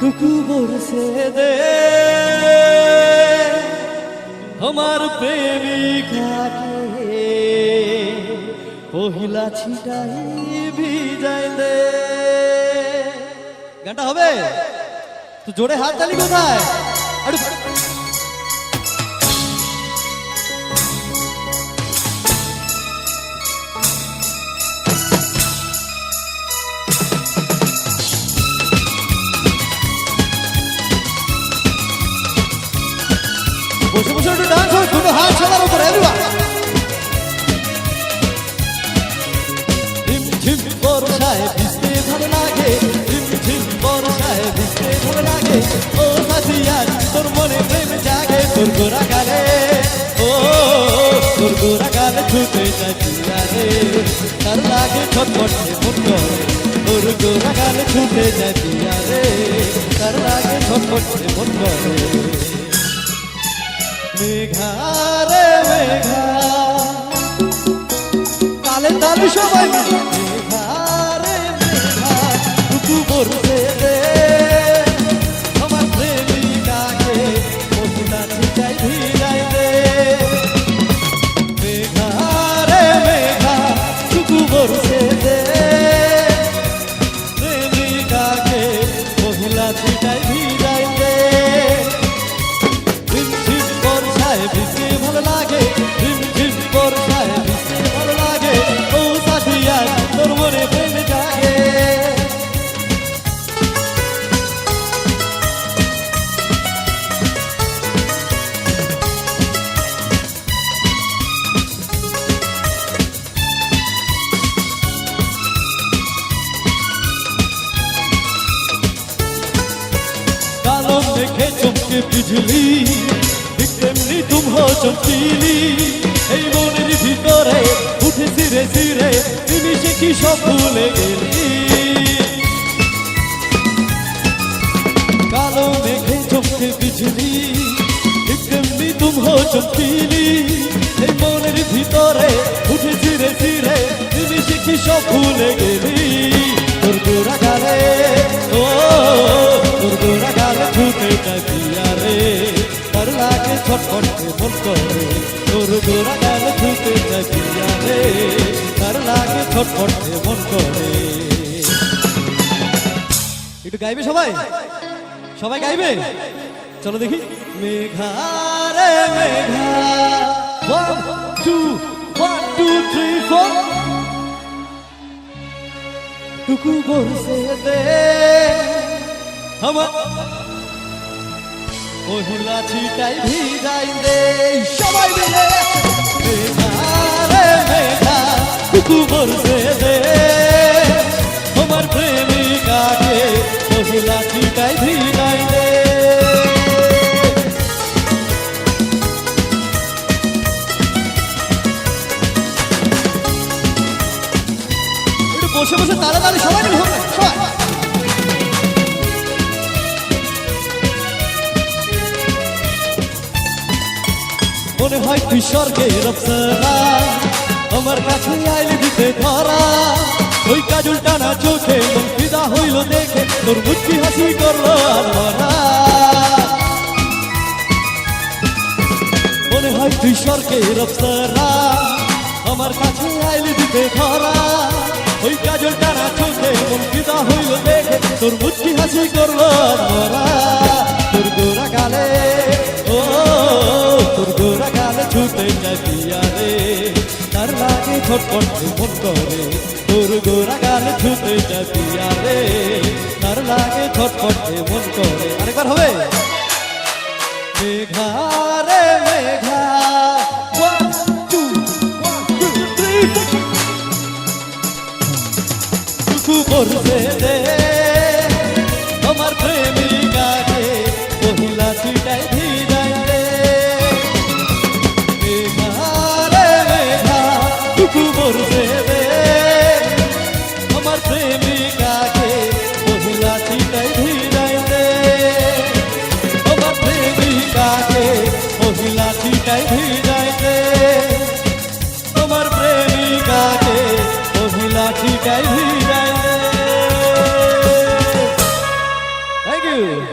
टुकु बरसे दे हमार प्रेमिका के पहिला छिटाई ভিজাই দে। গানটা হবে তো জোরে হাত তালি কোথায়? বসে বসে একটু ডান্স হয়, দুটো হাত সবার উপরে এবার। ঝিমঝিম বর্ষায় ভিজতে ভালো লাগে, ঝিমঝিম বর্ষায় ভিজতে ভালো লাগে। ও সাথিয়া তোর মনে প্রেম জাগে, তোর গোরা গালে, ও তোর গোরা গালে ছুটে যায় পিয়ারে, তার লাগে ছটফটে মন করে, তোর গোরা গালে ছুটে যায় পিয়ারে, তার লাগে ছটফটে মন করে। মেঘা রে মেঘা তালে তালে সবাই মেঘা রে মেঘা টুকু বরসে দে আমার প্রেমিকাকে পশুটা ছিটাই ভিজাই দে। মেঘা রে মেঘা টুকু বরসে দে প্রেমিকাকে পশুটা ছিটাই ভিজাই দে। ঝিমঝিম বর্ষায় ভিজতে ভালো লাগে, ঝিমঝিম বর্ষায় ভিজতে ভালো লাগে। ও সাথিয়া তোর মনে প্রেম জাগে। कालों मेघे चमके बिजली तेमনি तुम हो चमकीली, এই মনের ভিতরে উঠে সিরে সিরে নিমিষে কি সব ভুলে গেলি। কালো মেঘে চমকে বিজলি তেমনি তুম হো চমকিলি, এই মনের ভিতরে উঠে সিরে সিরে নিমিষে কি সব ভুলে গেলি। তোর গোরা গালে, ও তোর গোরা গালে ছুটে যায় পিয়ারে, তার লাগে ছটফটে মন করে, তোর গোরা গালে ছুটে যায় পিয়ারে, তার লাগে ছটফটে মন করে। একটু গাইবে সবাই, সবাই গাইবে, চলো দেখি। মেঘা রে মেঘা 1 2 1 2 3 4 টুকু বরসে দে আমার পহুলা ছিটাই ভিজাই দে। সবাই মিলে মেঘা রে মেঘা টুকু বরসে দে আমার প্রেমিকাকে পহুলা ছিটাই ভিজাই দে। একটু বসে বসে তাড়াতাড়ি সবাই মিলে হবে সবাই। মনে হয় তুই স্বর্গের অপ্সরা, আমার কাছে আইলে দিতে ধরা, ওই কাজল টানা চোখে মন ফিদা হইল দেখে, তোর মুচকি হাসি করলো আর ভরা। মনে হয় তুই স্বর্গের অপ্সরা, আমার কাছে আইলে দিতে ধরা, ওই কাজল টানা চোখে মন ফিদা হইল দেখে, তোর মুচকি হাসি করলো আর ভরা। তোর গোরা গালে, ও তোর গোরা গালে ছুটে যায় পিয়ারে, তার লাগে ছটফটে মন করে, তোর গোরা গালে ছুটে যায় পিয়ারে, তার লাগে ছটফটে মন করে। আরেকবার হবে। মেঘা রে মেঘা 1 2 3 টুকু বরসে দে আমার প্রেমিকাকে পহুলা ছিটাই ভিজাই দে। মেঘা রে মেঘা টুকু বরসে দে আমার প্রেমিকাকে পহুলা ছিটাই ভিজাই দে, আমার প্রেমিকাকে থ্যাংক ইউ।